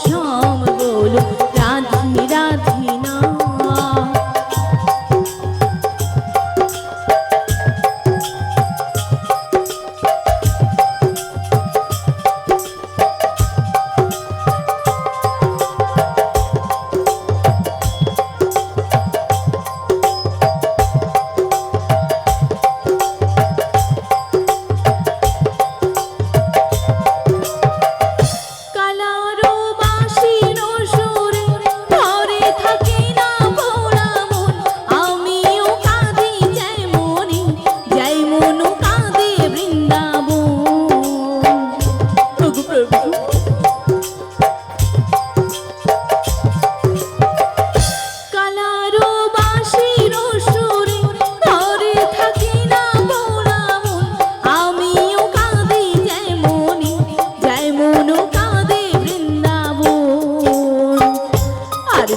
শ্যাম বলো রাধে রাধে না।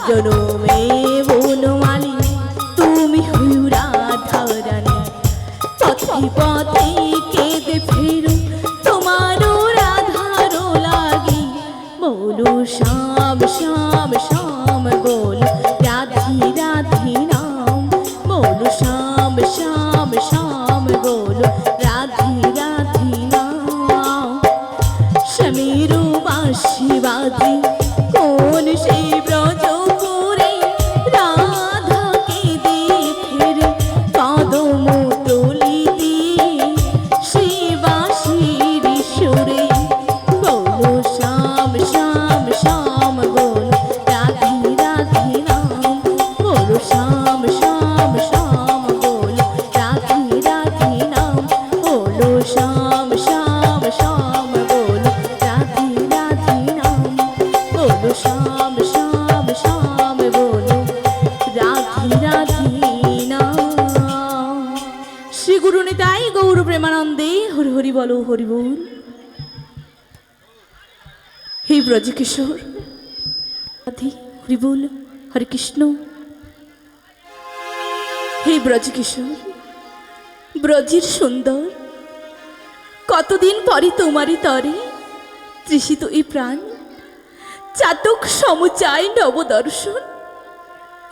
জনমে বনমালী তুমি হইও রাধা রানী, পথে পথে কেঁদে ফেরো তোমারও রাধার লাগি। বলো শ্যাম শ্যাম শ্যাম বলো রাধে রাধে নাম, বলো শ্যাম শ্যাম শ্যাম বলো রাধে রাধে নাম। শ্যামেরও বাঁশি বাজে কোন সেই ব্রজ বলো হরি বল। হে ব্রজকিশোর রাধে হরি বল হরে কৃষ্ণ। হে ব্রজকিশোর ব্রজের সুন্দর, কতদিন পরে তোমারই তরে তৃষিত এই প্রাণ চাতক সমুচায় নবদর্শন।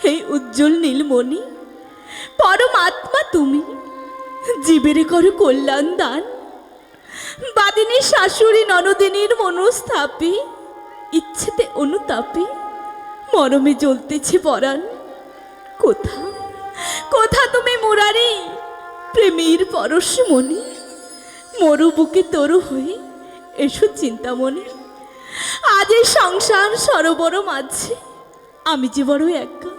হে উজ্জ্বল নীলমণি পরমাত্মা তুমি, জীবের করো কল্যাণ দান। বাদিনী শাশুড়ি ননদিনীর মনস্থাপে ইচ্ছেতে অনুতাপে মরমে জ্বলতেছে পরাণ। কোথা কোথা তুমি মুরারি প্রেমের পরশমণি, মরু বুকে তরু হয়ে এসো চিন্তামণি। আজ এই সংসার সরোবর মাঝে আমি যে বড় একা,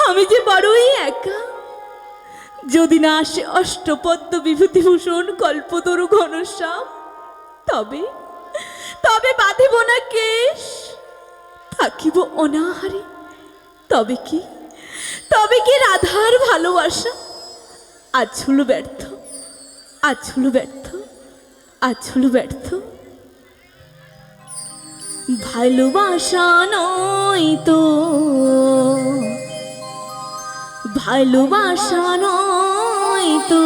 আমি যে বড়ই একা। যদি না আসে অষ্টপদ্ম বিভূতিভূষণ কল্পতরু ঘনশ্যাম, তবে তবে বাঁধিব না কেশ, থাকিব অনাহারে। তবে কি রাধার ভালোবাসা আজ হলো ব্যর্থ, আজ হলো ব্যর্থ, আজ হলো ব্যর্থ। ভালোবাসা নয় তো, ভালোবাসা নয় তো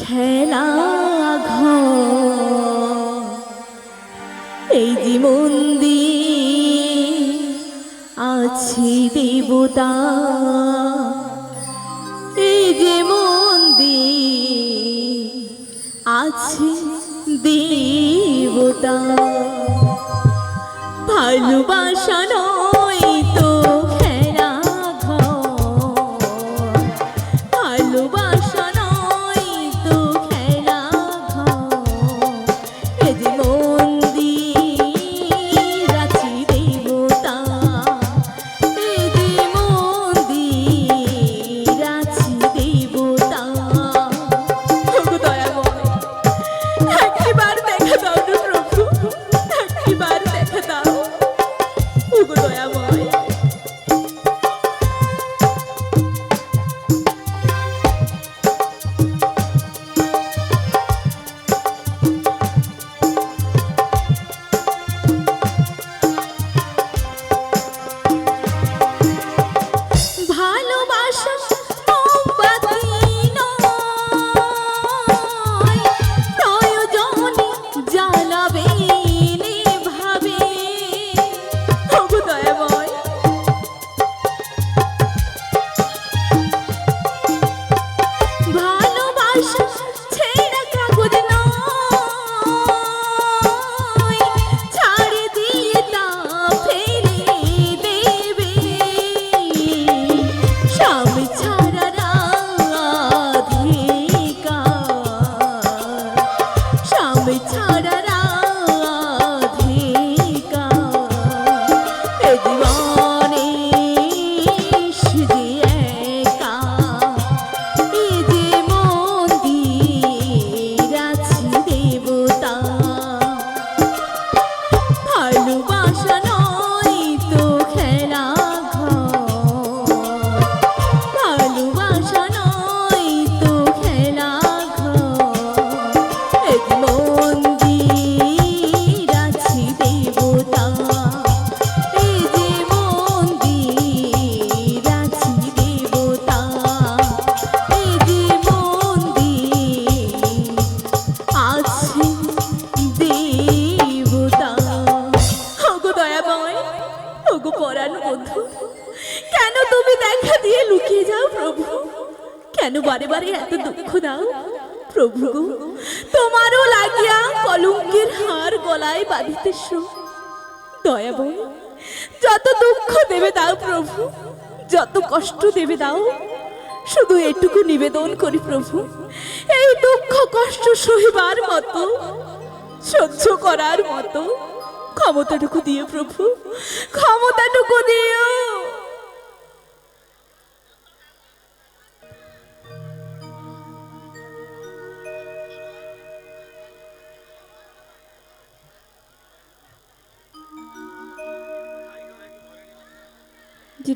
খেলা ঘর। এই যে মন্দির আছে দেবতা, এই যে মন্দির আছে দেবতা। ভালোবাসা নয় তো জ্বালাবে পরাণ বন্ধু, কেন তুমি দেখা দিয়ে লুকিয়ে যাও প্রভু? কেন বারে বারে এত দুঃখ দাও প্রভু গো? তোমারও লাগিয়া কলঙ্কের হার গলায় বাঁধিতেছ। দয়াবন, যত দুঃখ দেবে দাও প্রভু, যত কষ্ট দেবে দাও, শুধু এটুকু নিবেদন করি প্রভু, এই দুঃখ কষ্ট সহিবার মতো, সহ্য করার মতো ক্ষমতাটুকু দিও প্রভু, ক্ষমতাটুকু দিও।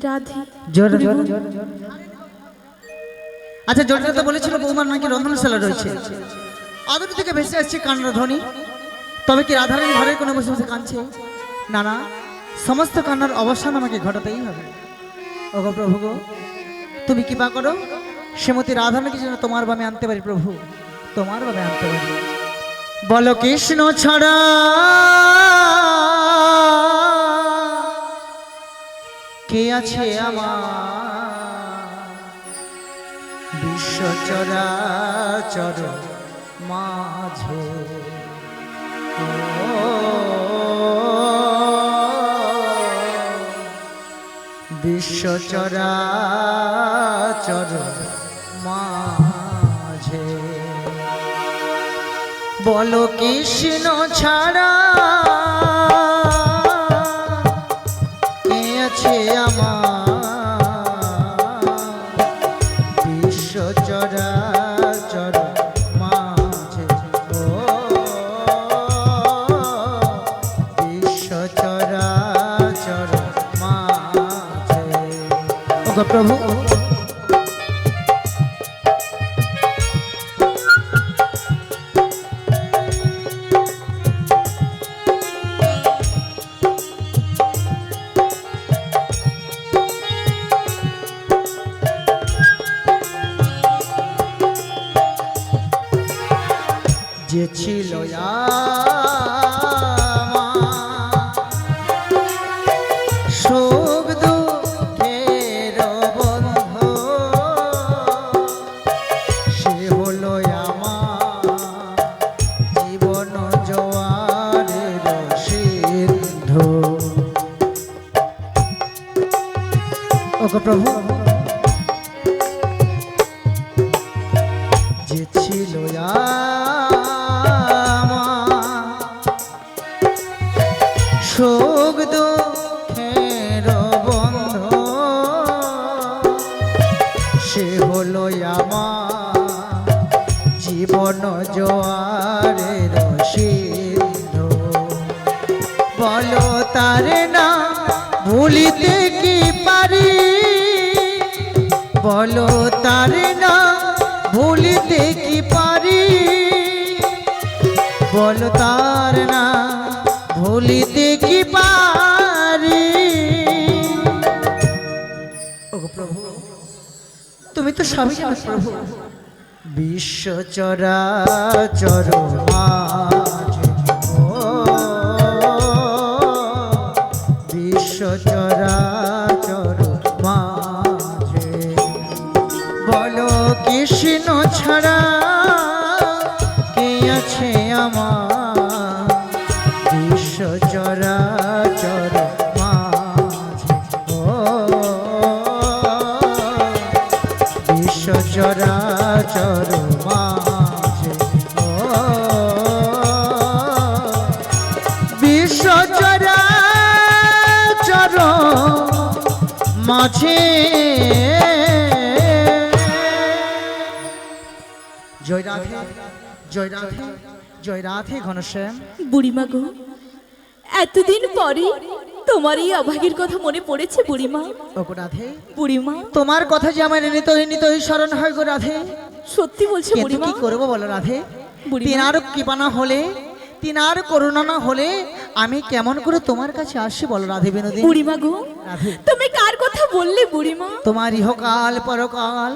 রাধে জোরে জোরে আচ্ছা, জোরে তো বলেছিল বৌমার নাকি রন্ধনশালা রয়েছে, আদর থেকে ভেসে আসছে কান্নার ধ্বনি। তবে কি রাধারানী ঘরে কোনো বসে বসে কাঁদছে? না না, সমস্ত কান্নার অবসান আমাকে ঘটাতেই হবে। ওগো প্রভু গো, তুমি কৃপা করো, শ্রীমতী রাধারানীকে যেন তোমার বামে আনতে পারি প্রভু, তোমার বামে আনতে পারি। বলো কৃষ্ণ ছাড়া কে আছে আমার বিশ্ব চরাচর মাঝে? বিশ্ব চরাচর মাঝে বলো কৃষ্ণ ছাড়া কে আছে আমার বিশ্ব চরাচর মাঝে? ও বিশ্ব চরাচর মাঝে। ওগো প্রভু, যে ছিল সুখ দুঃখের বন্ধু, সে হলো আমার জীবন জোয়ারের সিন্ধু। ওগো প্রভু, যে ছিল সুখ দুঃখের বন্ধু, সে হলো আমার জীবন জোয়ারের সিন্ধু। বলো তারে না ভুলিতে কি পারি, বলো তারে না ভুলিতে কি পারি, বলো তার না ভুলিতে কি পারি। ওগো প্রভু, তুমি তো সবই জানো প্রভু। বিশ্ব চরাচর মাঝে, ও বিশ্ব চরাচর মাঝে বলো কৃষ্ণ ছাড়া কে আছে আমার বিশ্ব চরাচর মাঝে? ও বিশ্ব চরাচর মাঝে, ও বিশ্ব চরাচর মাঝে। জয় রাধে, জয় রাধে, জয় রাধে ঘনশ্যাম। বুড়িমা গো, এতদিন পরে তোমার এই অভাগীর কথা মনে পড়েছে বুড়িমা? ওগো রাধে, বুড়িমা তোমার কথা যে আমার নিতই নিতই স্মরণ হয় গো রাধে। সত্যি বলছে কিন্তু বুড়িমা? কি করবো বলো রাধে, বুড়িমা। তিনার কৃপা না হলে, তিনার করুণা না হলে আমি কেমন করে তোমার কাছে আসি বলো রাধে বিনোদিনী? বুড়িমা গো, রাধে, তুমি কার কথা বললে বুড়িমা? তোমার ইহকাল পরকাল,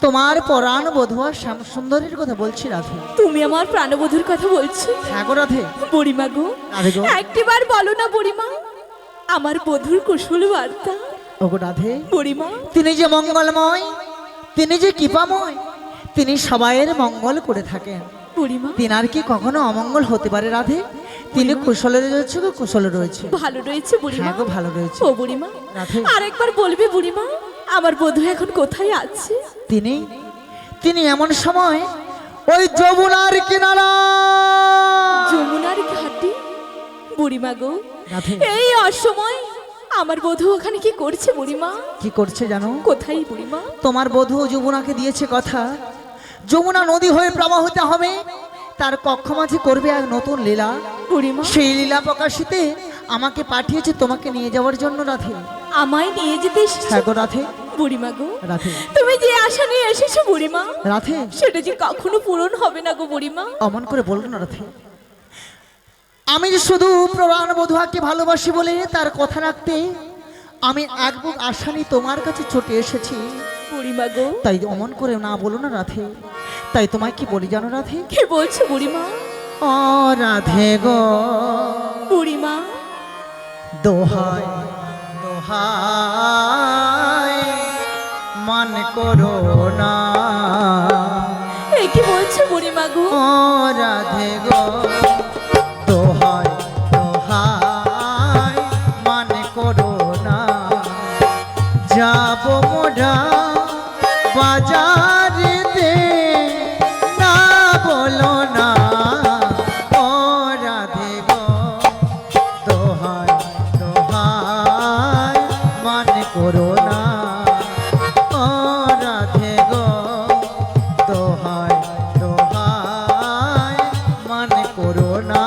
তোমার পরাণ বধুয়া শ্যাম সুন্দরীর কথা বলছি রাধে। তুমি আমার প্রাণবধূর কথা বলছো? হ্যাঁ গো রাধে। বুড়িমা গো, রাধে গো, একটিবার বলো না বুড়িমা, আমার বধুর কুশল বার্তা। ওগো রাধে, বুড়িমা, তিনি যে মঙ্গলময়, তিনি যে কৃপাময়, তিনি সবাইয়ের মঙ্গল করে থাকেন। বুড়িমা, তিনার কি কখনো অমঙ্গল হতে পারে রাধে? তিনি কুশলে রয়েছে গো, কুশলে রয়েছে। ভালো রয়েছে বুড়িমা। হ্যাঁ গো, ভালো রয়েছে। ও বুড়িমা, রাধে, আরেকবার বলবি বুড়িমা, আমার বধূ এখন কোথায় আছে? তিনি তিনি এমন সময় ওই যমুনার কিনারা, যমুনার ঘাটে। বুড়িমা গো, রাধে, এই অসময় আমার বধূ ওখানে কি করছে বুড়িমা? কি করছে জানো? কোথায় বুড়িমা? তোমার বধূ যমুনাকে দিয়েছে কথা, যমুনা নদী হয়ে প্রবাহিত হবে, তার কক্ষ মাঝে করবে এক নতুন লীলা। বুড়িমা, সেই লীলা প্রকাশিতে আমাকে পাঠিয়েছে তোমাকে নিয়ে যাওয়ার জন্য রাধে। আমায় নিয়ে যেতে এসেছো? হ্যাঁ গো রাধে, বুড়িমা গো, রাধে, তুমি যে আশা নিয়ে এসেছো বুড়িমা, রাধে, সেটা যে কখনো পূরণ হবে না গো বুড়িমা। অমন করে বললো না রাধে। আমি যে শুধু প্রাণ বধুয়াকে ভালোবাসি বলে তার কথা রাখতে আমি এক বুক আশা নিয়ে তোমার কাছে ছুটে এসেছি। বুড়িমা গো, তাই অমন করে না বলো না রাধে। তাই তোমায় কি বলি জানো রাধে? কি বলছো বুড়িমা? ও রাধে গো, বুড়িমা, দোহাই দোহাই মান করো না। এ কি বলছো বুড়িমা গো? ও রাধে গো, দোহাই দোহাই মান করো না। যাবো মোরা বাজারেতে, না বলো না। ও রাধে গো, দোহাই দোহাই মান করো না। ও রাধে গো, দোহাই দোহাই মান করো না।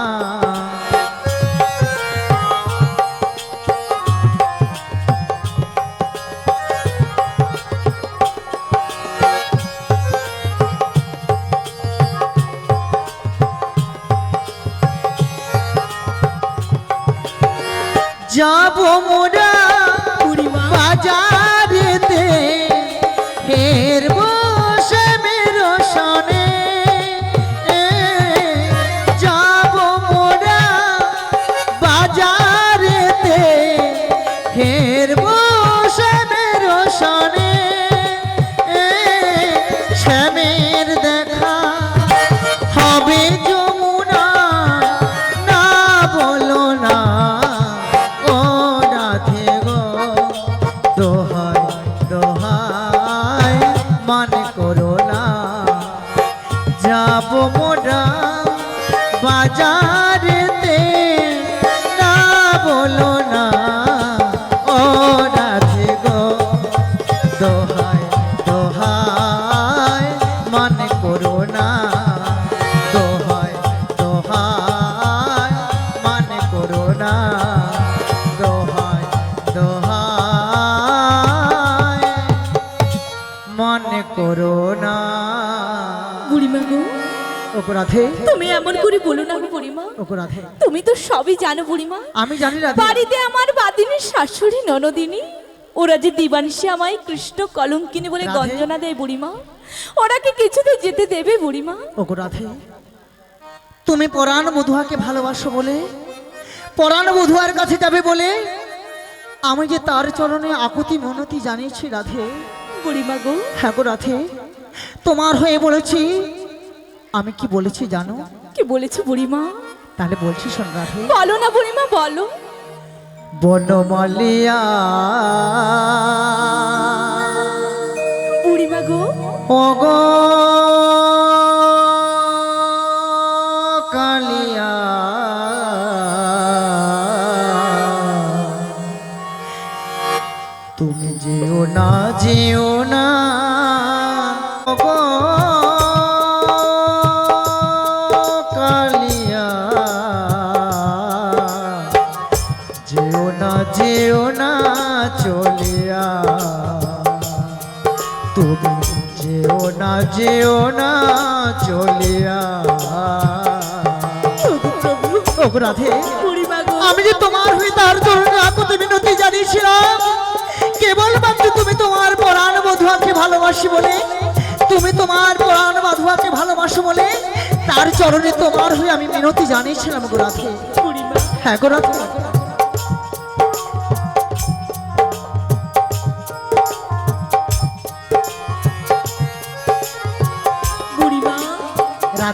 যাবো মোরা বুড়িমা, বাজারেতে, হেরবো শ্যামের সনে। যাবো মোরা বাজারেতে, হেরবো শ্যামের সনে। শ্যামের দেখা হবে যমুনা, না বলো না। ও রাধে গো, দোহাই দোহাই মান করো না। যাবো মোরা বাজারেতে, না বলো না। ও রাধে গো, দোহাই দোহাই মান করো না। দোহাই দোহাই মান করো না। দোহাই দোহাই মান করো না। বুড়িমা গো, ওগো রাধে, তুমি এমন করে বলো না গো বুড়িমা। ওগো রাধে, তুমি তো সবই জানো বুড়িমা। আমি জানি রাধে। বাড়িতে আমার বাদিনীর শাশুড়ি ননদিনী, ওরা যে দিবানিশি আমায় কৃষ্ণ কলঙ্কিনী বলে রাধে। গঞ্জনা দেয় বুড়িমা, ওরা কি কিছুতে যেতে দেবে বুড়িমা? ওগো রাধে, তুমি পরাণ বধুয়াকে ভালোবাসো বলে, পরাণ বধুয়ার কাছে যাবে বলে আমি যে তার চরণে আকুতি মনতি জানিয়েছি রাধে। বুড়িমা গো, হ্যাঁ গো রাধে, তোমার হয়ে বলেছি। আমি কি বলেছি জানো? কি বলেছো বুড়িমা? তাহলে বলছি শোন রাধে। বলো না বুড়িমা, বলো। বনমালিয়া বুড়িমা গো, ওগো কালিয়া, তুমি যেও না, যেও না। ওগো কালিয়া, যেও না, যেও না চলিয়া। তুমি যেও না, যেও না চলিয়া। ওগো প্রভু, ওগো রাধে, বুড়িমা গো, আমি যে তোমার হয়ে তার চরণে আকুতি মিনতি জানিয়েছিলাম, কেবলমাত্র তুমি তোমার পরাণ বধুয়াকে ভালোবাসি বলে, তুমি তোমার পরাণ বধুয়াকে ভালোবাসো বলে তার চরণে তোমার হয়ে আমি মিনতি জানিয়েছিলাম গো রাধে। বুড়িমা, হ্যাঁ গো রাধে।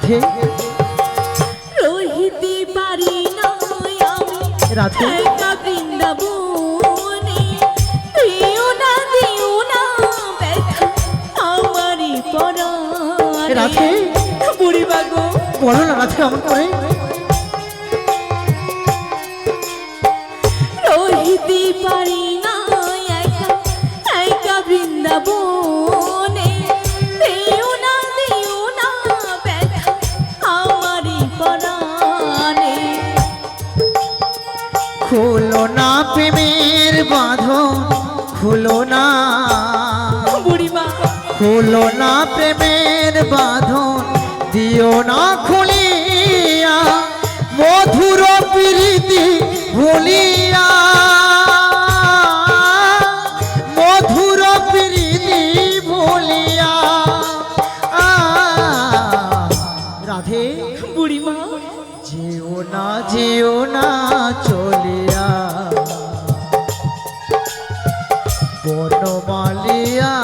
রাধে রহিতে পারি না আমি রাধে একা বৃন্দাবনে, দিও না ব্যথা আমারই পরাণে। রাধে বুড়িমা গো, বলো না রাধে এমন করে। রহিতে পারি না একা বৃন্দাবনে, দিও না ব্যথা আমারই পরাণে। খুলো না প্রেমের বাঁধন, খুলো না, বুড়িমা খুলো না প্রেমের বাঁধন, দিও না খুলিয়া মধুর প্রীতি ভুলিয়া, মধুর প্রীতি ভুলিয়া। রাধে বুড়িমা, যেও না চলিয়া বনমালিয়া।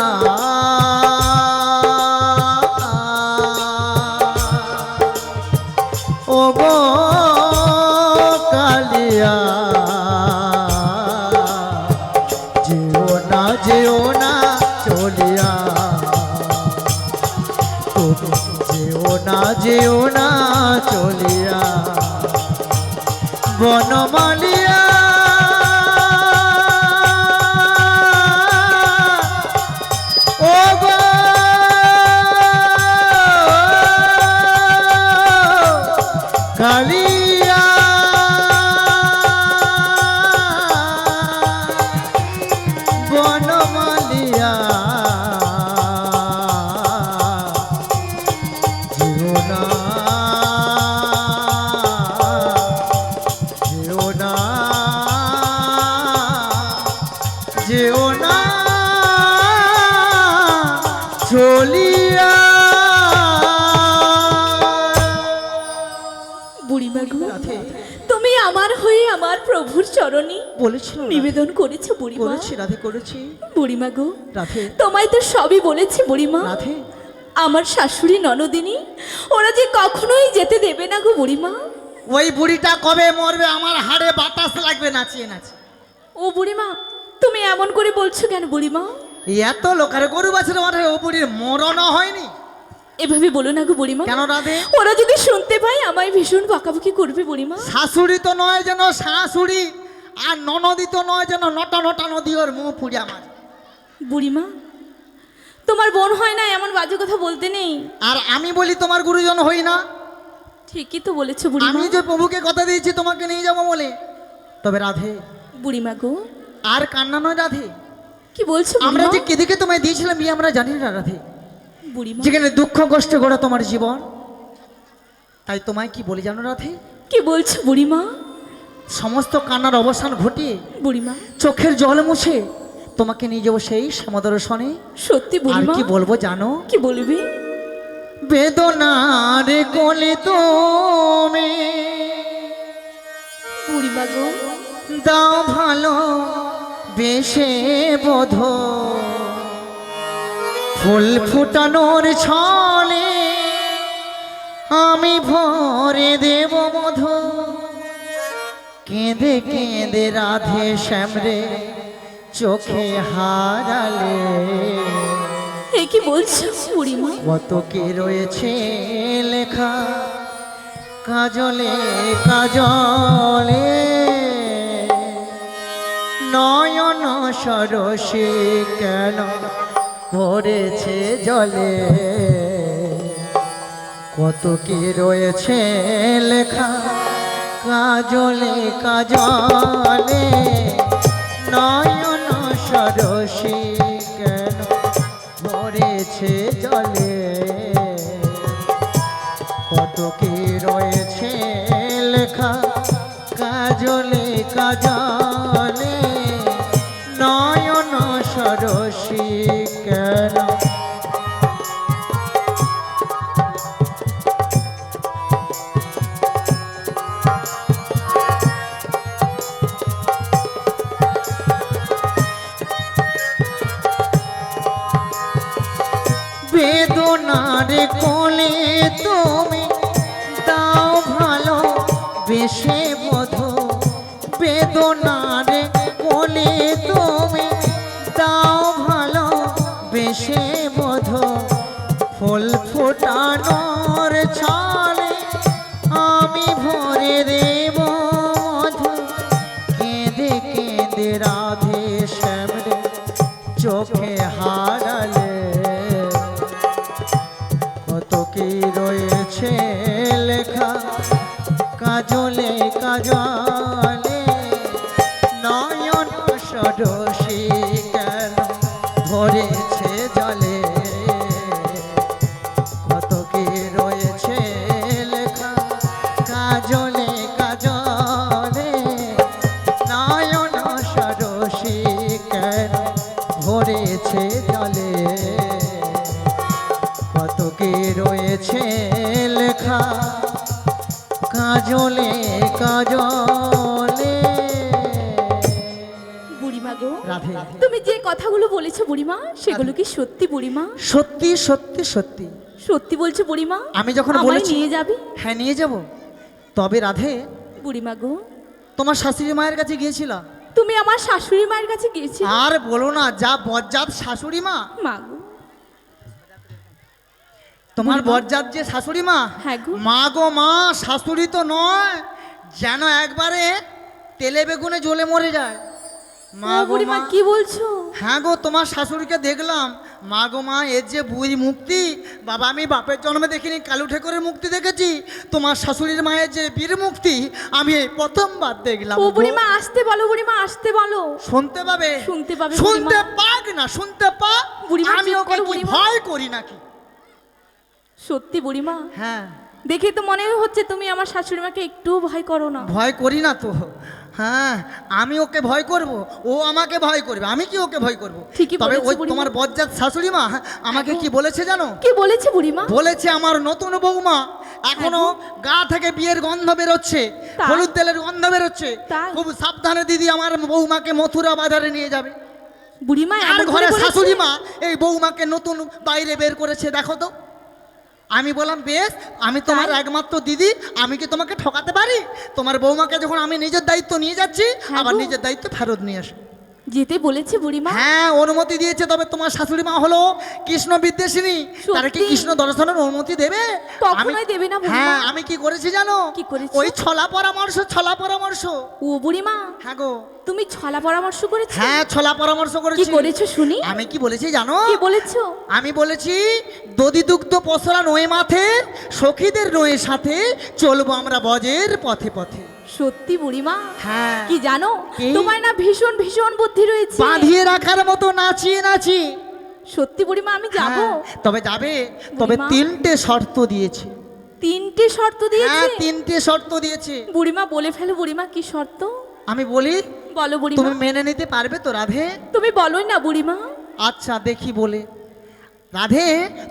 ও গো কালিয়া, যেও না চলিয়া, যেও না চলিয়া বনমালিয়া। ও গো কালিয়া, বনমালিয়া। যেও না চলিয়া। বুড়িমা গো, তুমি আমার হয়ে আমার প্রভুর চরণে বলেছিল নিবেদন করেছো বুড়িমা। করেছি রাধে, করেছি বুড়িমা গো, রাধে। তোমায় তো সবই বলেছি বুড়িমা। রাধে আমার শাশুড়ি ননদিনী ওরা যে কখনোই যেতে দেবে না গো বুড়িমা। ওই বুড়িটা কবে মরবে আমার হাড়ে বাতাস লাগবে নাচিয়ে নাচিয়ে। ও বুড়িমা, তুমি এমন করে বলছো কেন বুড়িমা? এত লোকের গরু বাছুর মাঠে ও বুড়ির মরণও হয়নি। এভাবে বলো না গো বুড়িমা। কেন রাধে? ওরা যদি শুনতে পায় আমায় ভীষণ বকাবকি করবে বুড়িমা। শাশুড়ি তো নয় যেন শাশুড়ি, আর ননদি তো নয় যেন নটা নটা নদী ওর মুখ পুড়ে আমার। বুড়িমা, তোমার বোন হয় না এমন বাজে কথা বলতে নেই। আর আমি বলি তোমার গুরুজন হই না। ঠিকই তো বলেছো বুড়িমা। আমি যে প্রভুকে কথা দিয়েছি তোমাকে নিয়ে যাবো বলে। তবে রাধে বুড়িমা গো, আর কান্না নয় রাধে। কি বলছো আমরা বুড়িমা? যে কেদিকে তোমায় দিয়েছিলাম বিয়ে আমরা জানি না রাধে। বুড়িমা, যেখানে দুঃখ কষ্ট গড়া তোমার জীবন, তাই তোমায় কি বলি জানো রাধে? কি বলছো বুড়িমা? সমস্ত কান্নার অবসান ঘটিয়ে বুড়িমা, চোখের জল মুছে তোমাকে নিয়ে যাবো সেই সমাদর্শনে। সত্যি আর বুড়িমা? কি বলবো জানো? কি বলবি? বেদনার কোলে তুমি বুড়িমা গো, দাও ভালো বেশে বোধ, ফুল ফুটানোর ছলে আমি ভরে দেব মধু। কেঁদে কেঁদে রাধে শ্যামরে চোখে হারালে। এ কি বলছো বুড়িমা? কত কি রয়েছে লেখা কাজলে কাজলে, নয়ন সরসে কেন ভরেছে জলে। কত কি রয়েছে লেখা কাজলে কাজলে, নয়ন সরসে কেন ভরেছে জলে। কত কি রয়েছে লেখা কাজলে কাজলে, নয়ন সরসী কেন। বেদনার কোলে তুমি বেশে বধু বেদনারে কোলে তুমি দাও ভালো বেশে বধু ফুল ফোটানোর ছলে আমি ভরে দেব মধু কেঁদে কেঁদে রাধে শ্যামরে চোখে হারালে কত কি রয়েছে লেখা কাজলে কাজলে নয়ন সরসী কেন ভরেছে জলে কত কি রয়েছে লেখা কাজলে কাজলে নয়ন সরসী কেন ভরেছে জলে কত কি রয়েছে লেখা কাজলে কাজলে। বুড়িমা গো, রাধে তুমি যে কথাগুলো বলেছো বুড়িমা, সেগুলো কি সত্যি বুড়িমা? সত্যি সত্যি সত্যি সত্যি বলছো বুড়িমা? আমি যখন আমায় বলেছি নিয়ে যাবে? হ্যাঁ নিয়ে যাব। তবে রাধে বুড়িমা গো, তোমার শাশুড়ি মায়ের কাছে গিয়েছিল? তুমি আমার শাশুড়ি মায়ের কাছে গিয়েছিলে? আর বলো না, যা বজ্জাত শাশুড়ি মা। মা গো, তোমার বুড়িমা? বজ্জাত যে শাশুড়ি মা, হ্যাঁ গো। মা গো মা, শাশুড়ি তো নয়, যেন একবারে তেলে বেগুনে জ্বলে মরে যায়। মা ও গো বুড়িমা, মা। কি বলছো? হ্যাঁ গো, তোমার শাশুড়িকে দেখলাম। মা গো মা, এর যে বুড়ি মুক্তি, বাবা আমি বাপের জন্মে দেখিনি, কালু ঠেকরের মুক্তি দেখেছি। তোমার শাশুড়ির মায়ের যে বীর মুক্তি আমি এই প্রথমবার দেখলাম ও গো। বুড়িমা আসতে বলো, বুড়িমা আসতে বলো। শুনতে পাবে? শুনতে পাবে শুনতে বুড়িমা। পাক না, শুনতে পাক। বুড়িমা, আমি চুপ ওকে করো কি বুড়িমা। ভয় করি নাকি? সত্যি বুড়িমা? হ্যাঁ, দেখে তো মনে হচ্ছে তুমি আমার শাশুড়ি মাকে একটুও ভয় করো না। ভয় করি না তো। হ্যাঁ, আমি ওকে ভয় করব, ও আমাকে ভয় করবে, আমি কি ওকে ভয় করব? ঠিকই তবে বলেছো ওই বুড়িমা। তোমার বজ্জাত শাশুড়ি মা আমাকে কি বলেছে জানো? কি বলেছে বুড়িমা? বলেছে আমার নতুন বৌমা এখনো গা থেকে বিয়ের গন্ধ বেরোচ্ছে, তাই? হলুদ তেলের গন্ধ বেরোচ্ছে, তাই? খুব সাবধানে দিদি আমার বৌমাকে মথুরা বাজারে নিয়ে যাবে। বুড়িমা আর এমন ঘরে করে বলেছে? শাশুড়ি মা এই বৌমাকে নতুন বাইরে বের করেছে, দেখো তো। আমি বললাম বেশ, আমি তোমার তাই? একমাত্র দিদি, আমি কি তোমাকে ঠকাতে পারি? তোমার বৌমাকে যখন আমি নিজের দায়িত্ব নিয়ে যাচ্ছি, হ্যাঁ আবার গো। নিজের দায়িত্ব ফেরত নিয়ে আসো। যেতে বলেছে বুড়িমা? হ্যাঁ, অনুমতি দিয়েছে। তবে তোমার শাশুড়ি মা হলো কৃষ্ণ বিদ্বেষিনী, তারা কি সত্যি? কৃষ্ণ দর্শনের অনুমতি দেবে? কখনোই দেবে না বুড়িমা। হ্যাঁ, আমি কি করেছি জানো? কি করেছো? ওই ছলা পরামর্শ, ছলা পরামর্শ। ও বুড়িমা, হ্যাঁ গো, তুমি ছলা পরামর্শ করেছো? হ্যাঁ ছলা পরামর্শ কি করেছি। করেছো শুনি? আমি কি বলেছি জানো? কি বলেছো? আমি বলেছি দধি দুগ্ধ পসরা নয়ে মাথে, সখীদের নয়ে সাথে চলবো আমরা বজের পথে পথে। সত্যি বুড়িমা? হ্যাঁ, কি জানো, কি? তোমার না ভীষণ ভীষণ বুদ্ধি রয়েছে। বাঁধিয়ে রাখার মতো নাচিয়ে নাচি। সত্যি বুড়িমা, আমি যাব। হ্যাঁ, তবে যাবে, তবে বুড়িমা? 3টে শর্ত দিয়েছে। 3টে শর্ত দিয়েছে? হ্যাঁ, 3টে শর্ত দিয়েছে। বুড়িমা বলে ফেলো বুড়িমা, কি শর্ত? আমি বলি, বলো বুড়িমা। তুমি মেনে নিতে পারবে তো রাধে? তুমি বলোই না বুড়িমা। আচ্ছা দেখি বলে। রাধে,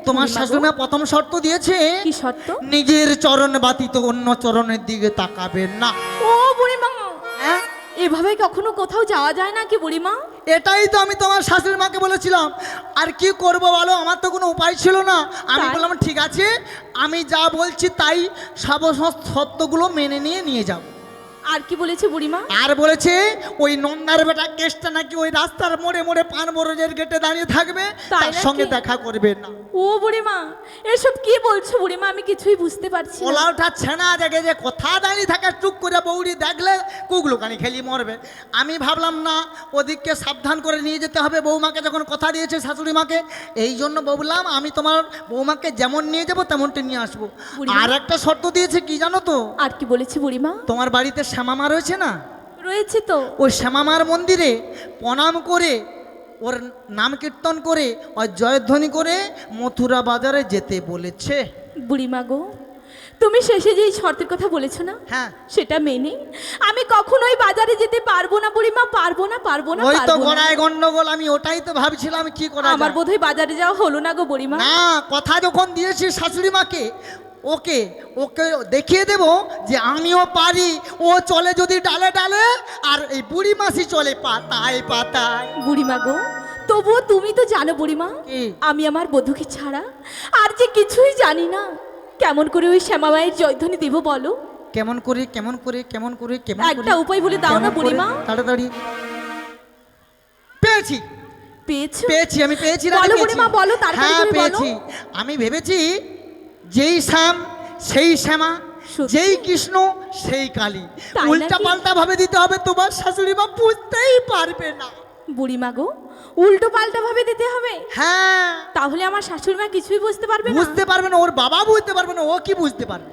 তোমার বুড়িমা গো? শাশুড়ি মা প্রথম শর্ত দিয়েছে, কি শর্ত? নিজের চরণ ব্যতীত অন্য চরণের দিকে তাকাবেন না। ও বুড়িমা, হ্যাঁ, এভাবে কখনো কোথাও যাওয়া যায় না কি বুড়িমা? এটাই তো আমি তোমার শাশুড়ি মাকে বলেছিলাম। আর কি করব বলো, আমার তো কোনো উপায় ছিল না। আমি তাই? বললাম ঠিক আছে, আমি যা বলছি তাই সব শর্তগুলো মেনে নিয়ে যাব। আর কি বলেছে বুড়িমা? আর বলেছে ওই নন্দার বেটা কেসটা নাকি ওই রাস্তার মোড়ে মোড়ে পান বরজের গেটে দাঁড়িয়ে থাকবে, তাই তার নাকি? সঙ্গে দেখা করবে না। ও বুড়িমা, এসব কি বলছো বুড়িমা? আমি কিছুই বুঝতে পারছি না। পোলাওটা ছেনা জাগে যে কোথা দাঁড়িয়ে থাকে, টুক করে বৌড়ি দেখলে কুগলো কানি খেলি মরবে। আমি ভাবলাম না, ওদিককে সাবধান করে নিয়ে যেতে হবে বৌমাকে, যখন কথা দিয়েছে শাশুড়ি মাকে। এই জন্য বললাম আমি তোমার বৌমাকে যেমন নিয়ে যাবো তেমনটি নিয়ে আসবো। বুড়িমা? আর একটা শর্ত দিয়েছে কি জানো তো? আর কি বলেছে বুড়িমা? তোমার বাড়িতে শ্যামামা রয়েছে না, রয়েছে তো। ওই শ্যামামার মন্দিরে প্রণাম করে, ওর নাম কীর্তন করে, ওর জয়ধ্বনি করে মথুরা বাজারে যেতে বলেছে। বুড়িমা গো, তুমি শেষে যেই শর্তের কথা বলেছো না, হ্যাঁ, সেটা মেনে আমি কখনোই বাজারে যেতে পারবো না বুড়িমা, পারবো না, পারবো না, ওই তো পারবো না। গড়ায় গন্ডগোল। আমি ওটাই তো ভাবছিলাম কি করা আমার যায়। বোধহয় বাজারে যাওয়া হলো না গো বুড়িমা। না, কথা যখন দিয়েছি শাশুড়ি মাকে, ওকে ওকে দেখিয়ে দেব যে আমিও পারি। ও চলে যদি ডালে ডালে, আর এই বুড়ি মাসি চলে পাতায় পাতায়। বুড়িমা গো, তবুও তুমি তো জানো বুড়িমা, কি? আমি আমার বধূকে ছাড়া আর যে কিছুই জানি না। কেমন করে ওই শ্যামা মায়ের জয়ধ্বনি দেব বলো? কেমন করে কেমন করে কেমন করে কেমন করে একটা উপায় বলে দাও না কেমন করে? বুড়িমা। তাড়াতাড়ি পেয়েছি পেয়েছো? পেয়েছি আমি পেয়েছি বলো পেয়েছি। বুড়িমা, বলো, তাড়াতাড়ি হ্যাঁ করে বলো। পেয়েছি। আমি ভেবেছি যেই শ্যাম সেই শ্যামা, সত্যি? যেই কৃষ্ণ সেই কালী। তাই উল্টা নাকি? পাল্টা ভাবে দিতে হবে, তোমার শাশুড়ি মা বুঝতেই পারবে না। বুড়িমা গো, উল্টো পাল্টা ভাবে দিতে হবে? হ্যাঁ তাহলে আমার শাশুড়ি মা কিছুই বুঝতে পারবে না? বুঝতে পারবে না, ওর বাবা বুঝতে পারবে না, ও কি বুঝতে পারবে?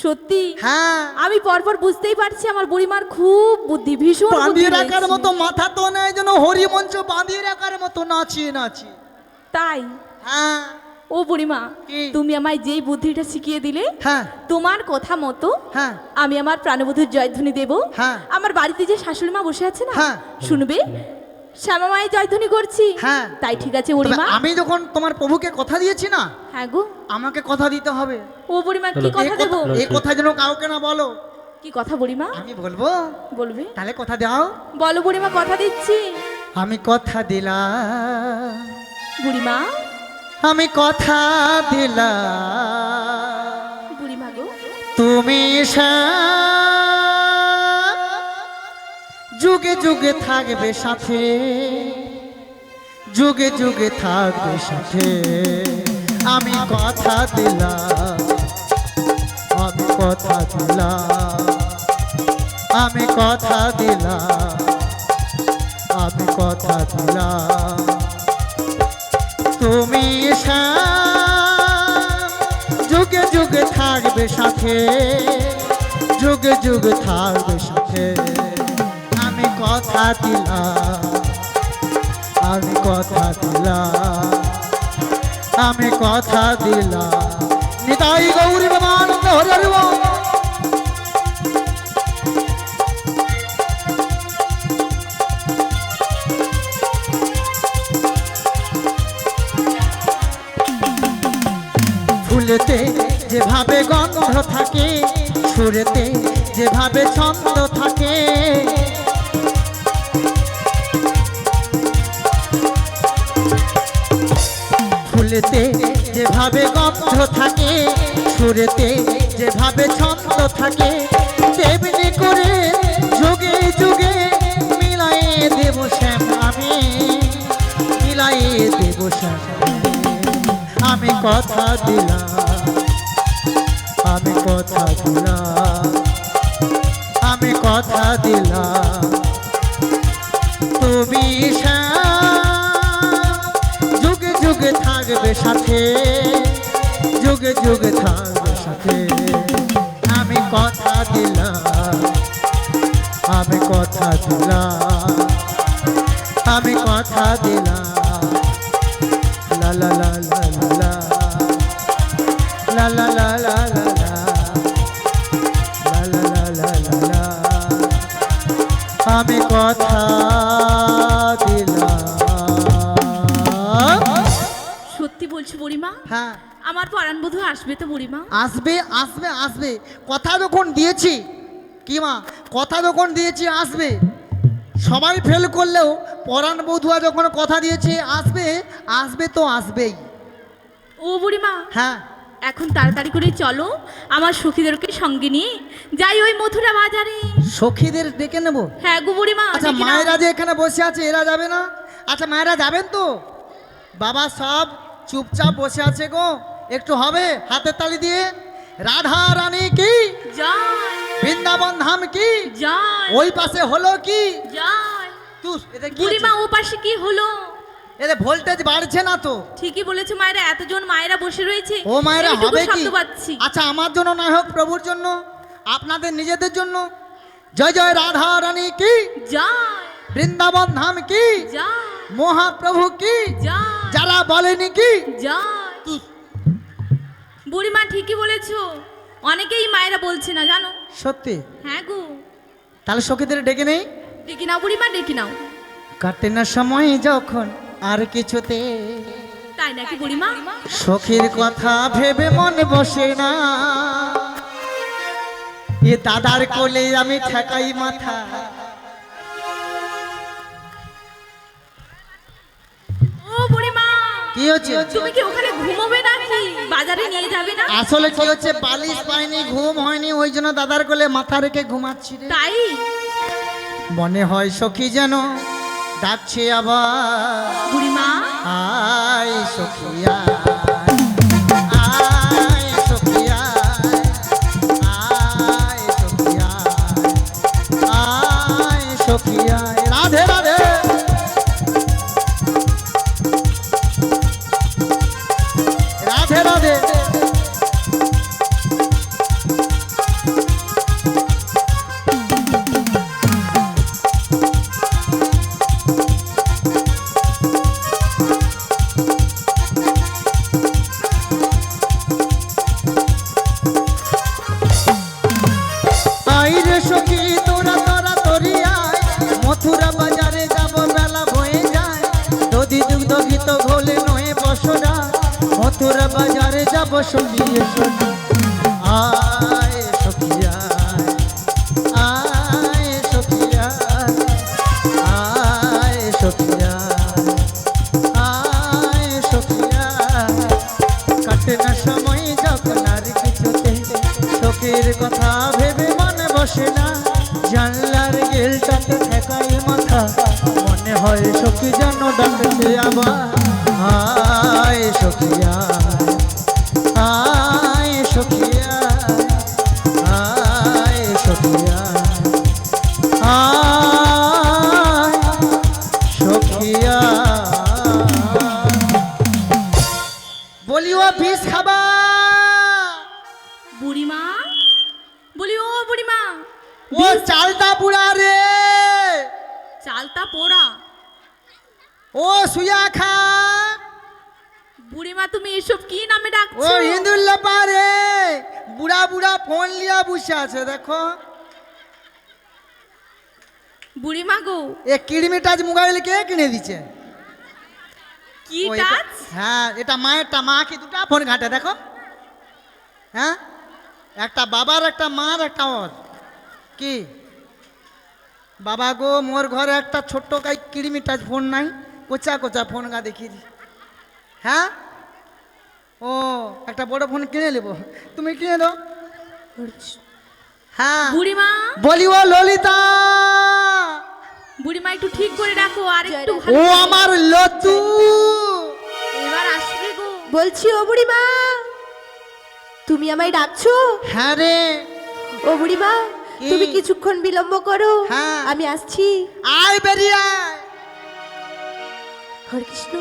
সত্যি? হ্যাঁ আমি পরপর বুঝতেই পারছি আমার বুড়িমার খুব বুদ্ধি, ভীষণ বুদ্ধি বাঁধিয়ে রাখার রয়েছে। মতো মাথা তো নেই, যেন হরিমঞ্চ বাঁধিয়ে রাখার মতো নাচিয়ে নাচিয়ে। তাই? হ্যাঁ ও বুড়িমা, কি? তুমি আমায় যেই বুদ্ধিটা শিখিয়ে দিলে, হ্যাঁ তোমার কথা মতো হ্যাঁ আমি আমার প্রাণবধূর জয়ধ্বনি দেব। হ্যাঁ। আমার বাড়িতে যে শাশুড়ি মা বসে আছে না, হ্যাঁ। শুনবে শ্যামা মায়ের জয়ধ্বনি করছি। হ্যাঁ। তাই ঠিক আছে তবে বুড়িমা। আমি যখন তোমার প্রভুকে কথা দিয়েছি না, হ্যাঁ গো। আমাকে কথা দিতে হবে। ও বুড়িমা, কি কথা দেব? এই কথা যেন কাউকে না বলো। কি কথা বুড়িমা? আমি বলবো, বলবে? তাহলে কথা দাও। বলো বুড়িমা, কথা দিচ্ছি। আমি কথা দিলাম, বুড়িমা, আমি কথা দিলাম, বুড়িমা গো, তুমি যুগে যুগে থাকবে সাথে, যুগে যুগে থাকবে সাথে। আমি কথা দিলাম, আমি কথা দিলাম, আমি কথা দিলাম, আমি কথা দিলাম। তুমি যুগে যুগে থাকবে সাথে, যুগে যুগে থাকবে সাথে। আমি কথা দিলাম, আমি কথা দিলাম, আমি কথা দিলাম। নিতাই গৌরী বাবানন্দ হরি হরি বল। ফুলেতে যেভাবে গন্ধ থাকে, সুরেতে যেভাবে ছন্দ থাকে, ফুলেতে যেভাবে গন্ধ থাকে, সুরেতে যেভাবে ছন্দ থাকে, তেমনি করে যুগে যুগে মিলাইয়ে দেব শ্যাম আমি, মিলাইয়ে দেব শ্যাম। আমি কথা দিলাম, আমি কথা দিলাম, আমি কথা দিলাম। তুমি যুগে যুগে থাকবে সাথে, যুগে যুগে থাকবে সাথে। আমি কথা দিলাম, আমি কথা দিলাম, আমি কথা দিলাম। লা লা লা লা লা লা লা লা লা লা লা লা লা লা লা লা। আমি কথা দিলাম। সত্যি বলছি বুড়িমা? হ্যাঁ আমার পরাণবধূ আসবে তো বুড়িমা? আসবে আসবে আসবে, কথা যখন দিয়েছি, কি মা, কথা যখন দিয়েছি আসবে। সবাই ফেল করলেও পরাণ বধুয়া যখন কথা দিয়েছে আসবে, আসবে তো আসবেই। ও বুড়িমা, হ্যাঁ এখন তাড়াতাড়ি করে চলো, আমার সখীদেরকে সঙ্গে নিয়ে যাই ওই মথুরা বাজারে। সখীদের ডেকে নেব? হ্যাঁ গো বুড়িমা। আচ্ছা ডেকে নাও। মায়েরা যে এখানে বসে আছে এরা যাবে না? আচ্ছা মায়েরা যাবেন তো? বাবা সব চুপচাপ বসে আছে গো, একটু হবে হাতের তালি দিয়ে। রাধা রানী কি জয়, বৃন্দাবন ধাম কি, জয়, ওই পাশে হলো কি। জয়। তুই এদের কি বুড়িমা, হয়েছে? ও পাশে কি হলো? এদের ভোল্টেজ বাড়ছে না তো। ঠিকই বলেছো মায়েরা, এতজন মায়েরা বসে রয়েছে, ও মায়েরা এইটুকু হবে কি? শব্দ পাচ্ছি। আচ্ছা আমার জন্য না হোক, প্রভুর জন্য, আপনাদের নিজেদের জন্য। জয় জয় রাধা রানী কি, জয়, বৃন্দাবন ধাম কি, জয়, মহাপ্রভু কি, জয়, যারা বলেনি কি। জয়। বুড়িমা ঠিকই বলেছো, অনেকেই মায়েরা বলছে না জানো। সত্যি? হ্যাঁ গো। তাহলে সখীদের ডেকে নেই? ডেকে নাও বুড়িমা, ডেকে নাও। কাটে না সময় যখন আর কিছুতে, তাই নাকি বুড়িমা? সখীর কথা ভেবে মনে বসে না, এ দাদার কোলে আমি ঠেকাই মাথা। ও বুড়িমা, কি হচ্ছে? তুমি কি ওখানে ঘুমোবে নাকি? বাজারে বাজারে নিয়ে যাবে না? আসলে কি হচ্ছে, বালিশ পাইনি, ঘুম হয়নি, ওই জন্য দাদার কোলে মাথা রেখে ঘুমাচ্ছি রে। তাই মনে হয় সখী যেন ডাকছে আবার, বুড়িমা, আয় সখিয়া, আয় সখিয়া, আয় সখিয়া, আয় সখিয়া। রাধে রাধে। রাধে রাধে। আইরে সখী তোরা তোরা তরিয়ায়, মথুরা বাজারে যাব বেলা হয়ে যায়, দধি দুগ্ধ ঘিত ঘোলে নয়ে বসরা, মথুরা বাজারে যাব সখী এসো। আয় সখিয়া, আয় সখিয়া, আয় সখিয়া, আয় সখিয়া। কাটে না সময় যখন আর কিছুতে, চোখের কথা ভেবে মনে বসে না, জানলার গেলটাতে ঠেকাই মাথা, মনে হয় সখী যেন ডাকছে আবার, আয় সখিয়া, আয় সখিয়া, আয় সখিয়া, আয় সখিয়া। বলিও বিষ খাবা। বুড়িমা, বলি ও বুড়িমা, ও চালটা পুরা রে, চালটা পোড়া। ও সুয়া খা। বুড়িমা, তুমি এসব কি নামে ও ডাকছো? হিন্দুল্লা পারে, বুড়া বুড়া ফোন লিয়া বসে আছে দেখো। বুড়িমা গো, এ কিডমি টাচ মোবাইল কে কিনে দিচ্ছে? কি ও এটা- টাচ? হ্যাঁ, এটা মায়েরটা, মা কি দুটা ফোন ঘাটে দেখো। হ্যাঁ, একটা বাবার, একটা মার, একটা ওর। কি বাবা গো, মোর ঘরে একটা ছোট্ট গাই কিডমি টাচ ফোন নাই, কোচা কোচা ফোন গা দেখিয়ে দি। হ্যাঁ, ও একটা বড় ফোন কিনে নেবো, তুমি কিনে দাও। হ্যাঁ, বুড়িমা, বলি ও ললিতা। বুড়িমা একটু ঠিক করে রাখো, আর একটু ও ভালো। আমার লতু। এবার আসবে গো। বলছি ও বুড়িমা, তুমি আমায় ডাকছো? হ্যাঁ রে। ও বুড়িমা, কি? তুমি কিছুক্ষণ বিলম্ব করো, হ্যাঁ। আমি আসছি। আয় বেরিয়ে আয়। হরে কৃষ্ণ,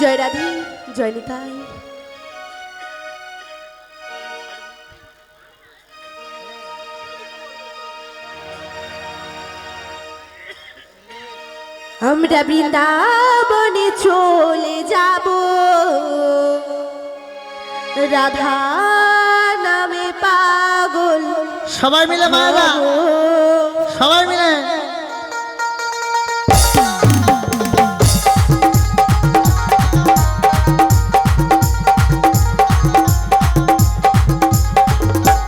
জয় রাধে, জয় নিতাই। আমরা বৃন্দাবনে চলে যাব, রাধা নামে পাগল সবাই মিলে মায়েরা, হব। সবাই মিলে।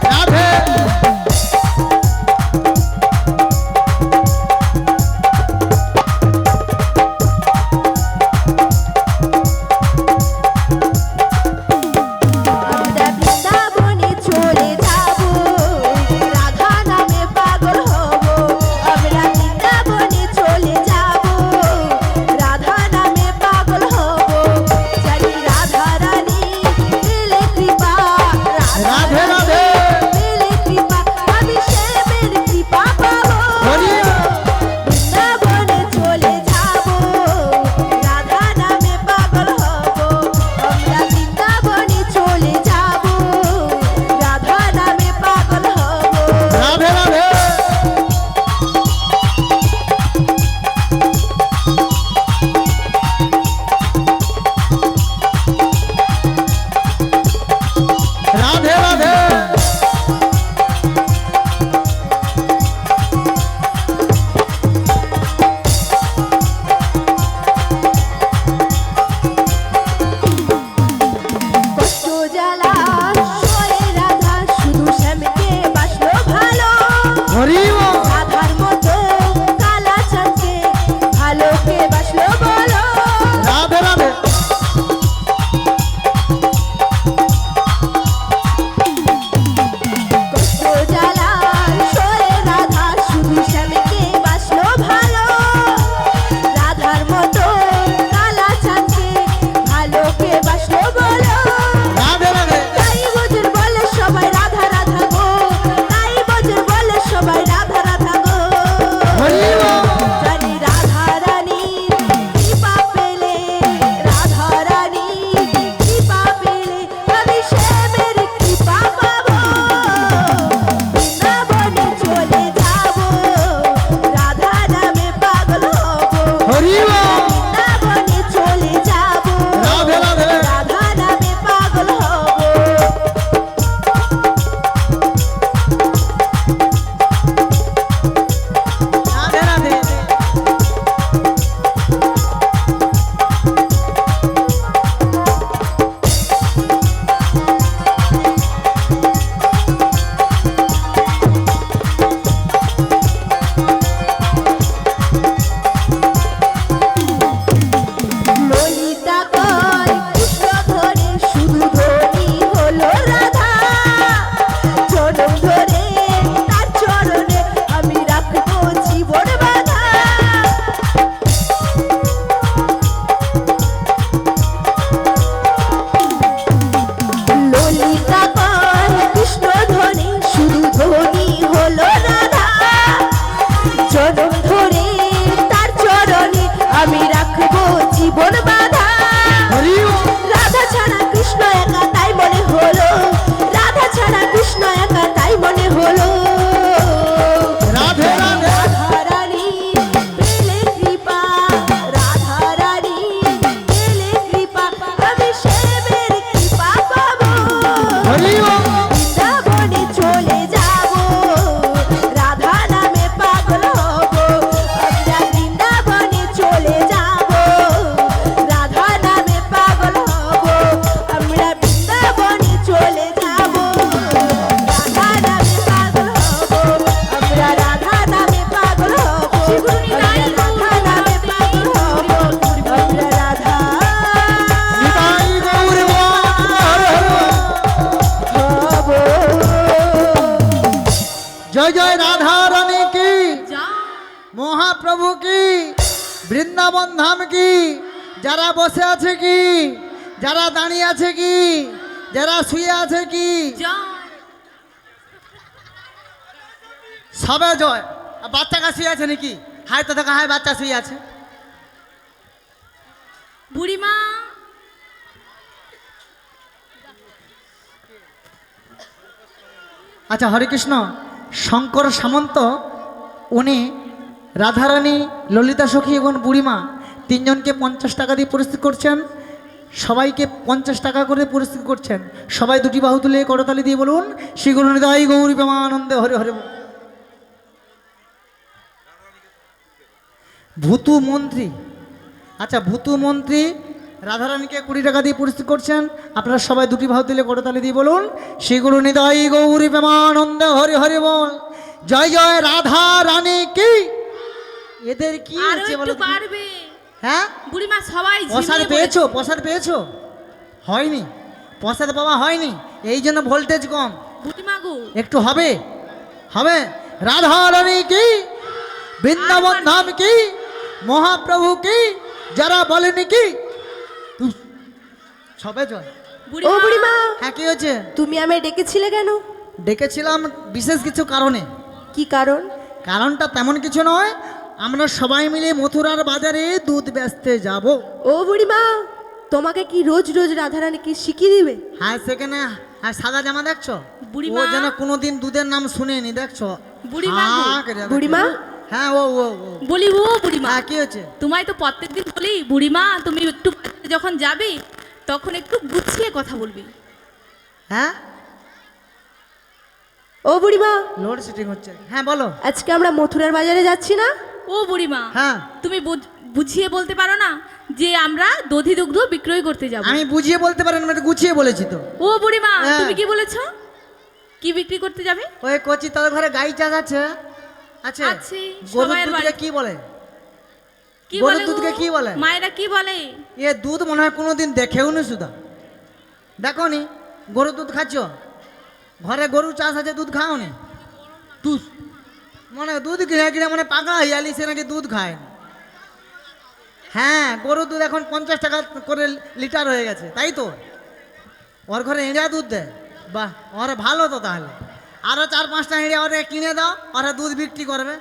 রাধে। আমরা বৃন্দাবনে চলে যাব, রাধা নামে পাগল হব। আমরা হরি বল। বৃন্দাবনে চলে যাব, রাধে রাধে। রাধা নামে পাগল হব। রাধে রাধে। ললিতা কয় কৃষ্ণ ধরে শুধু ধরি হলো রাধা, জনম ধরে তার চরণে আমি রাখবো জীবন বাধা। ললিতা কয় কৃষ্ণ ধরে শুধু ধরি হলো রাধা, জনম ধরে তার চরণে আমি রাখবো জীবন বাধা। হরি বল। রাধা ছাড়া কৃষ্ণ একা তাই মনে হলো, রাধা ছাড়া কৃষ্ণ একা তাই মনে হলো। রাধে রাধে। রাধা রানী পেলে কৃপা, রাধা রানী পেলে কৃপা, আমি সেবের কৃপা পাবো। হরি বল। বৃন্দাবনে চলে যাব, রাধা নামে পাগল হব। আমরা বৃন্দাবনে চলে যাব, রাধা নামে পাগল হব। আমরা বৃন্দাবনে চলে যাব, রাধা নামে পাগল হব। আমরা রাধা নামে পাগল হব। আমরা রাধা নামে পাগল হব। আমরা রাধা নিতাই গৌর বল। হব। জয় জয় রাধা রানী কি, যা মহাপ্রভু কি, বৃন্দাবন ধাম কি, যারা বসে আছে কি, যারা দাঁড়িয়ে আছে কি, যারা শুয়ে আছে কি, যা সবে জয়। আর বাচ্চাটা শুয়ে আছে নাকি? হাই তো দেখা হাই, বাচ্চা শুয়ে আছে। বুড়িমা আচ্ছা, হরে কৃষ্ণ। শঙ্কর সামন্ত উনি রাধারানী, ললিতা সখী এবং বুড়িমা তিনজনকে 50 টাকা দিয়ে পুরস্কৃত করছেন। সবাইকে 50 টাকা করে পুরস্কৃত করছেন। সবাই দুটি বাহু তুলে করতালি দিয়ে বলুন শ্রী গুরু নিতাই গৌরী প্রেমানন্দে হরে হরে বল। ভূতু মন্ত্রী, আচ্ছা ভূতু মন্ত্রী রাধারানীকে 20 টাকা দিয়ে পুরস্কৃত করছেন। আপনারা সবাই দুটি বাহু তুলে করতালি দিয়ে বলুন শ্রী গুরু নিতাই গৌরী প্রেমানন্দে হরে হরে বল। জয় জয় রাধা রানী কি। এদের কি আরো হচ্ছে একটু বলো তো? বাড়বে। হ্যাঁ, বুড়িমা সবাই প্রসাদ ঝিমিয়ে পেয়েছো? প্রসাদ পেয়েছো? হয়নি, প্রসাদ পাওয়া হয়নি, এই জন্য ভোল্টেজ কম। পড়েছে। বুড়িমা গো একটু হবে, হবে। রাধা রানী কি, বৃন্দাবন ধাম কি, মহাপ্রভু কি, যারা বলেনি কি। সবে জয়। ও বুড়িমা, হ্যাঁ, কি হয়েছে? তুমি আমায় ডেকেছিলে কেন? ডেকেছিলাম বিশেষ কিছু কারণে। কি কারণ? কারণটা তেমন কিছু নয়, আমরা সবাই মিলে মথুরার বাজারে দুধ বেচতে যাব। ও বুড়িমা, তোমাকে কি রোজ রোজ রাধারানী কি শিখিয়ে দিবে? হ্যাঁ, সেখানে হ্যাঁ সাদা জামা দেখছো, ও বুড়িমা। যেন কোনোদিন দুধের নাম শুনেনি, দেখছো? বুড়িমা গো। হাঁ করে দেখো। বুড়িমা, হ্যাঁ, ও ও ও বলি ও বুড়িমা, হ্যাঁ, কি হয়েছে? তোমায় তো প্রত্যেকদিন বলি বুড়িমা তুমি একটু বাজারে যখন যাবে তখন একটু গুছিয়ে কথা বলবি। হ্যাঁ, ও বুড়িমা, লোডশেডিং হচ্ছে। হ্যাঁ, বলো। আজকে আমরা মথুরার বাজারে যাচ্ছি না? ও বুড়িমা, হ্যাঁ, তুমি বুঝিয়ে বলতে পারো না যে আমরা দধি দুগ্ধ বিক্রয় করতে যাব? আমি বুঝিয়ে বলতে পারেন, আমি একটু গুছিয়ে বলেছি তো। ও বুড়িমা, হ্যাঁ। তুমি কি বলেছো? কি বিক্রি করতে যাবে? ওই কচি তাদের ঘরে গাই চাষ আছে, আছে। আছে, গরুর সবাইয়ের দুধকে বাড়ি- কি বলে? কি গরুর বলে গো? দুধকে কি বলে? মায়েরা কি বলে? এ দুধ মনে হয় কোনোদিন দেখেও নি সুধা। দেখো নি গরুর দুধ খাচ্ছ? ঘরে গরু চাষ আছে, দুধ খাও নি? দুধ মানে দুধ কিনে কিনে মানে পাগলা হয়ে আলি, সে নাকি দুধ খায়। হ্যাঁ, গরুর দুধ এখন 50 টাকা করে লিটার হয়ে গেছে, তাই তো? ওর ঘরে এঁড়া দুধ দেয়, বাহ, ওরা ভালো তো। তাহলে আরো 4-5টা এঁড়ে ওরা কিনে দাও, ওরা দুধ বিক্রি করবে।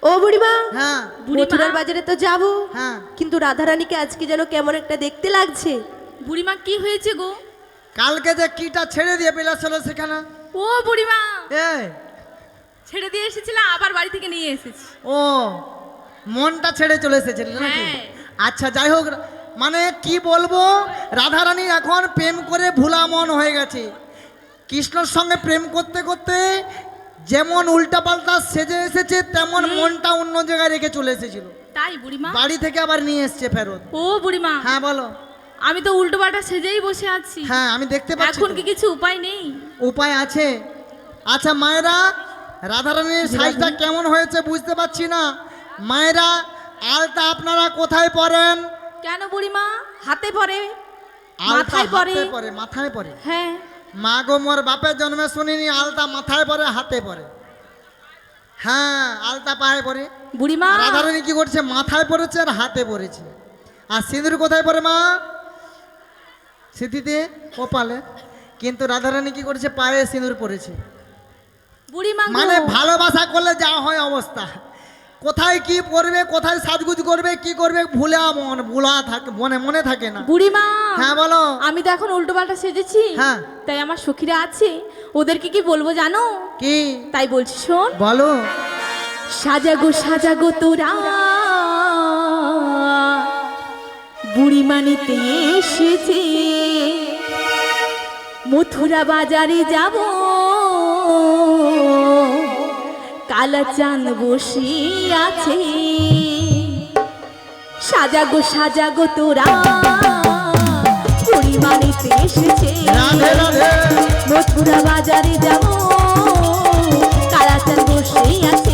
ও বুড়িমা, হ্যাঁ, বুড়িমা, মথুরার বাজারে তো যাবো, হ্যাঁ। কিন্তু রাধারানীকে আজকে যেন কেমন একটা দেখতে লাগছে। বুড়িমা কি হয়েছে গো? কালকে যে কিটা ছেড়ে দিয়ে পেলাছিল সেখানে। ও বুড়িমা, এ ছেড়ে দিয়ে এসেছিলাম, আবার বাড়ি থেকে নিয়ে এসেছি। ও মনটা ছেড়ে চলে এসেছিলেন নাকি? হ্যাঁ। আচ্ছা যাই হোক, মানে কি বলবো, রাধারানী এখন প্রেম করে ভোলা মন হয়ে গেছে। কৃষ্ণর সঙ্গে প্রেম করতে করতে যেমন উল্টাপাল্টা সেজে এসেছে, তেমন মনটা অন্য জায়গায় রেখে চলে এসেছিল। তাই বুড়িমা? বাড়ি থেকে আবার নিয়ে এসছে ফেরত। ও বুড়িমা, হ্যাঁ বলো। আমি তো উল্টো পাল্টা সেজেই বসে আছি। হ্যাঁ আমি দেখতে পাচ্ছি। এখন তো। কি কিছু উপায় নেই? উপায় আছে। আচ্ছা মায়েরা, রাধারানীর সাইজটা কেমন হয়েছে বুঝতে পারছি না। মায়েরা, আলতা আপনারা কোথায় পরেন? কেন বুড়িমা? হাতে পরে, আলতা মাথায় পরে। হাতে পরে, মাথায় পরে? হ্যাঁ। মা গো, মোর বাপের জন্মে শুনিনি আলতা মাথায় পরে হাতে পরে। হ্যাঁ আলতা পায়ে পরে। বুড়িমা, রাধারানী কি করছে? মাথায় পড়েছে আর হাতে পড়েছে। আর সিঁদুর কোথায় পরে মা? সিঁথিতে, কপালে। কিন্তু রাধারানী কি করেছে? পায়ে সিঁদুর পড়েছে। বুড়িমা গো, মানে ভালোবাসা করলে যা হয় অবস্থা, কোথায় কি পড়বে, কোথায় সাজগুজ করবে, কি করবে ভুলা থাকে, মনে থাকে না। বুড়িমা। হ্যাঁ বলো। আমি তো এখন উল্টো পাল্টা সেজেছি। হ্যাঁ। তাই আমার সখীরা আছে, ওদেরকে কি বলবো জানো? কি? তাই বলছি শোন। বলো। সাজাগো সাজাগো তোরা, বুড়িমা নিতে এসেছে, মথুরা বাজারে যাব, কালা চাঁদ বসে আছে। সাজাগো সাজাগো তোরা, বুড়িমা নিতে এসেছে, রাধে রাধে। মথুরা বাজারে যাব, কালা চাঁদ বসে আছে।